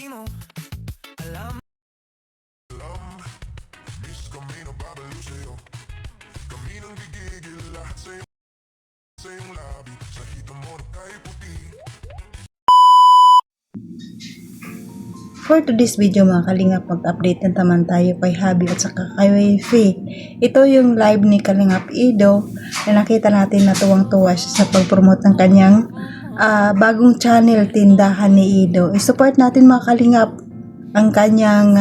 mo. Alam Miss Camino Babaluseo Kaminang gigigil lahat sa iyong labi Sa hita mo na kay puti. For today's video mga Kalingap, mag-update na naman tayo kay Habi at saka kay Wifey. Ito yung live ni Kalingap Ido na nakita natin na tuwang-tuwa siya sa pag-promote ng kanyang bagong channel, Tindahan ni Ido. I-support natin mga Kalingap ang kanyang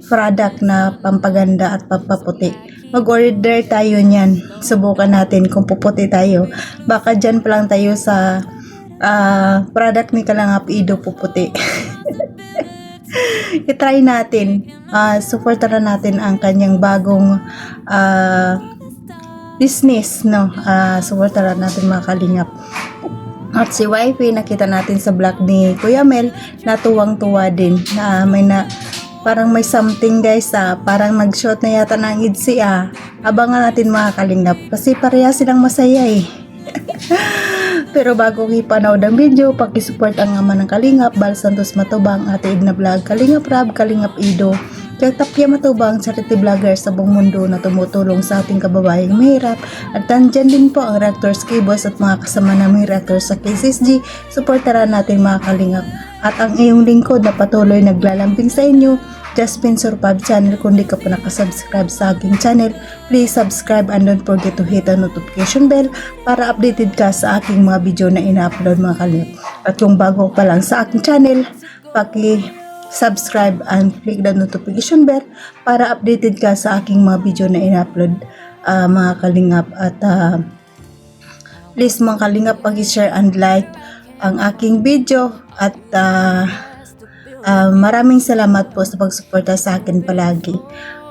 product na pampaganda at pampaputi. Mag-order tayo niyan. Subukan natin kung puputi tayo. Baka dyan pa lang tayo sa product ni Kalingap Ido puputi. I-try natin. Supportan natin ang kanyang bagong business, no? Supportan natin mga Kalingap. At si Wifey, nakita natin sa vlog ni Kuya Mel na tuwang-tuwa din na parang may something guys, parang nag-shot na yata ng idsi. Abangan natin mga Kalingap kasi pareha silang masaya eh. Pero bago ipanood ang video, pakisupport ang ama ng Kalingap, Bal Santos Matubang, Ate Edna Vlog, Kalingap Rab, Kalingap Ido, Kaya Tapia Matubang, charity vlogger sa buong mundo na tumutulong sa ating kababayang mahirap. At nandyan din po ang Reactors K-Boss at mga kasama naming Reactors sa KSSG. Supportaran natin mga Kalingap. At ang iyong lingkod na patuloy naglalambing sa inyo, Jasmine Surpab Channel. Kung di ka pa nakasubscribe sa aking channel, please subscribe and don't forget to hit the notification bell para updated ka sa aking mga video na ina-upload mga Kalingap. At kung bago pa lang sa aking channel, subscribe and click the notification bell para updated ka sa aking mga video na ina-upload mga Kalingap. At please mga Kalingap, pag-share and like ang aking video at maraming salamat po sa pagsuporta sa akin palagi.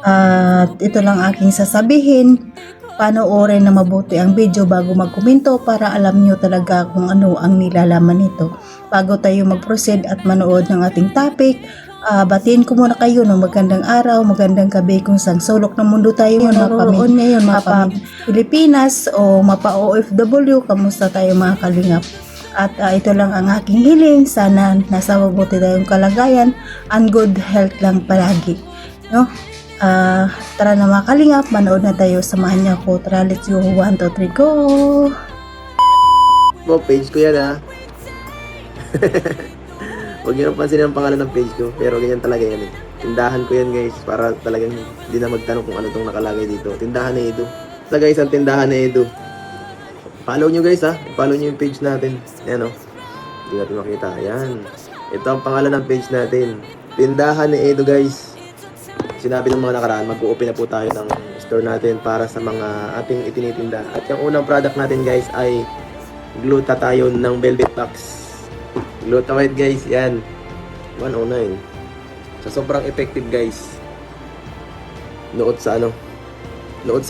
At ito lang aking sasabihin, panoorin na mabuti ang video bago magkomento para alam nyo talaga kung ano ang nilalaman nito. Bago tayo mag-proceed at manood ng ating topic, batiin ko muna kayo ng magandang araw, magandang gabi kung saan sulok ng mundo tayo naroon ngayon, mapa Pilipinas o mapa OFW, kamusta tayo mga Kalingap? At ito lang ang aking hiling, sana nasa mabuti tayong kalagayan and good health lang palagi, no? Tara na mga Kalingap, manood na tayo, samahan niyo ako. Tara, let's go, 1, 2, 3, go! Page ko yan Huwag nyo nang pansinin ang pangalan ng page ko, pero ganyan talaga yan Tindahan ko yan guys, para talagang hindi na magtanong kung ano itong nakalagay dito. Tindahan ni Edo. Ito guys, ang Tindahan ni Edo. Follow nyo guys follow nyo yung page natin. Ayan hindi natin makita. Ayan. Ito ang pangalan ng page natin. Tindahan ni Edo guys. Sinabi ng mga nakaraan, mag-open na po tayo ng store natin para sa mga ating itinitinda. At yung unang product natin guys ay glutathione ng Velvet Box. Glutamate guys, yan. 109. So sobrang effective guys. Nood sa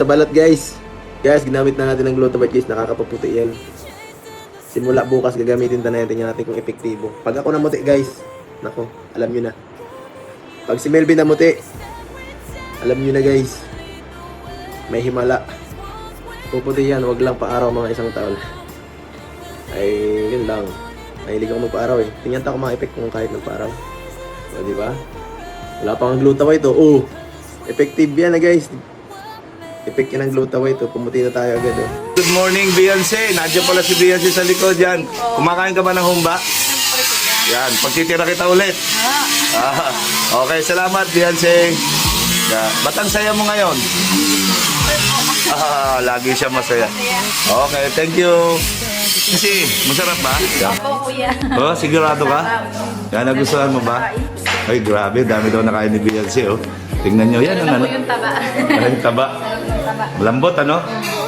balat guys. Guys, ginamit na natin ng glutamate guys, nakakapaputi yan. Simula bukas gagamitin natin kung epektibo. Pag ako namuti guys, nako, alam nyo na. Pag si Melvin namuti, alam nyo na guys, may himala. Puputi yan, wag lang pa-araw mga isang taon. Ay, yun lang. Mahilig ako magpa-araw Tingnan ta kung mga effect kung kahit nagpa-araw. So, diba? Wala pang glutamate effective yan guys. Effect yan ng glutamate pumuti na tayo agad Good morning, Beyonce. Nandiyan pala si Beyonce sa likod yan. Kumakain ka ba ng humba? Yan, pagtitira kita ulit. Okay, salamat Beyonce. Ba't ang saya mo ngayon? Lagi siya masaya. Okay, thank you. Kasi, masarap ba? Opo, kuya. Sigurado ka? Yan, nagustuhan mo ba? Ay, grabe, dami daw nakain ni Beyonce Tingnan nyo, yan ang Yung taba. Yung taba. Malambot,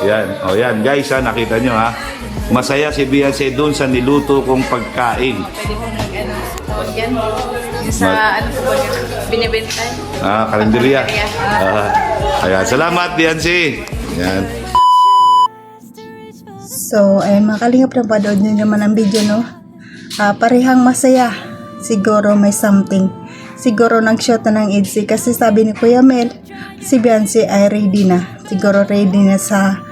Yan. Yan, guys, nakita nyo, Masaya si Beyonce dun sa niluto kong pagkain. Pwede mo tawag yan. Yung sa, po binibenta. Kalenderya. Ayan, salamat, Beyonce. Yan. So, ayun mga Kalingap, napanood nyo naman ang video, no? Parehang masaya. Siguro may something. Siguro nag-shot na ng EDC kasi sabi ni Kuya Mel, si Beyonce ay ready na. Siguro ready na sa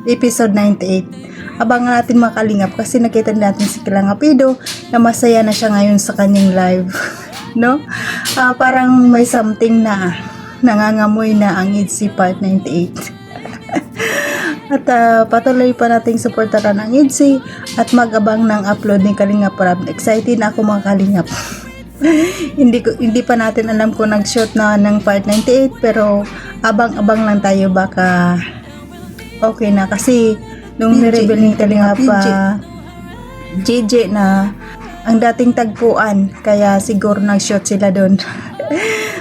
episode 98. abangan natin mga kalingap kasi nakita natin si Kalangapido na masaya na siya ngayon sa kanyang live. No? Parang may something na nangangamoy na ang IDC Part 98. At patuloy pa nating suportahan ang IDC at mag-abang ng upload ni Kalingap Rab. Excited na ako mga kalingap. hindi pa natin alam kung nag-shoot na ng Part 98 pero abang-abang lang tayo baka okay na kasi nung nireveal ni Kalingap JJ na ang dating tagpuan kaya siguro nag-shoot sila doon.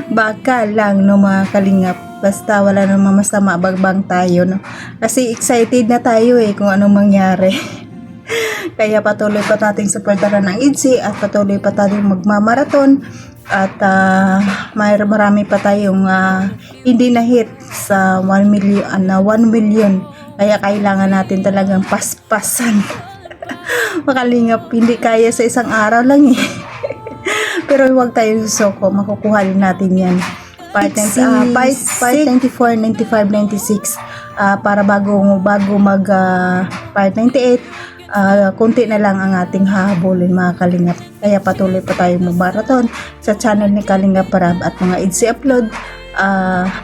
Baka lang no mga kalingap basta wala namang masama bagbang tayo no kasi excited na tayo kung anong mangyari. Kaya patuloy pa nating suportahan ng IDC at patuloy pa tayong magmamarathon at marami pa tayong hindi na hit sa 1 million kaya kailangan natin talagang paspasan. Makalingap hindi kaya sa isang araw lang pero huwag tayo susoko makukuha rin natin yan part 94, 95, 96 para bago mag part 98 konti na lang ang ating hahabulin mga kalingap kaya patuloy pa tayo mag-marathon sa channel ni Kalingap Rab at mga IDC upload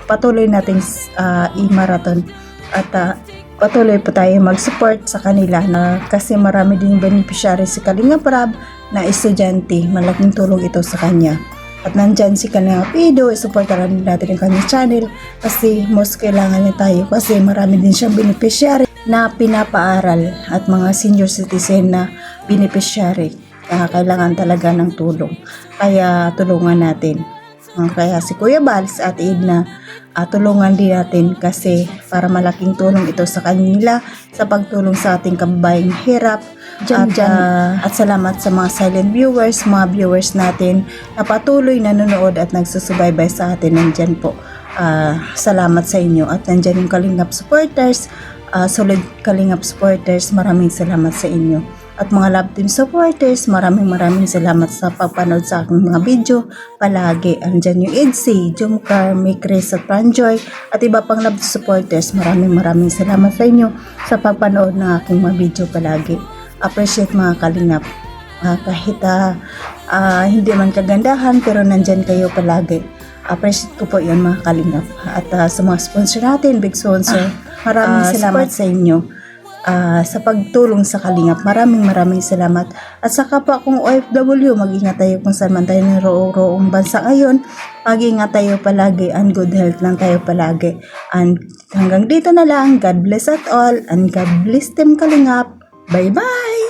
patuloy nating i-marathon at patuloy pa tayo mag-support sa kanila na kasi marami din beneficiary si Kalingap Rab na estudyante malaking tulong ito sa kanya. At nandyan si Kalangapido, isuportaran din natin ang kanyang channel kasi most kailangan niya tayo kasi marami din siyang beneficiary na pinapaaral at mga senior citizen na beneficiary. Kailangan talaga ng tulong. Kaya tulungan natin. Kaya si Kuya Bals at Edna, tulungan din natin kasi para malaking tulong ito sa kanila sa pagtulong sa ating kababayang hirap. At salamat sa mga silent viewers, mga viewers natin na patuloy nanonood at nagsusubaybay sa atin. Nandyan po. Salamat sa inyo at nandyan yung Kalingap supporters, solid Kalingap supporters. Maraming salamat sa inyo. At mga love team supporters, maraming salamat sa pagpanood sa aking mga video. Palagi, andyan yung IDC, Jumcar, May Chris at Franjoy at iba pang love supporters. Maraming salamat sa inyo sa pagpanood ng aking mga video palagi. Appreciate mga kalingap. Kahit hindi man kagandahan pero nandyan kayo palagi. Appreciate ko po yan mga kalingap. At sa mga sponsor natin, big sponsor, maraming salamat sa inyo. Sa pagtulong sa kalingap, maraming salamat. At sa kapwa kong OFW, mag-ingat tayo kung saan man tayo naroong bansa ngayon. Mag-ingat tayo palagi and good health lang tayo palagi. And hanggang dito na lang, God bless us all and God bless Team Kalingap. Bye bye!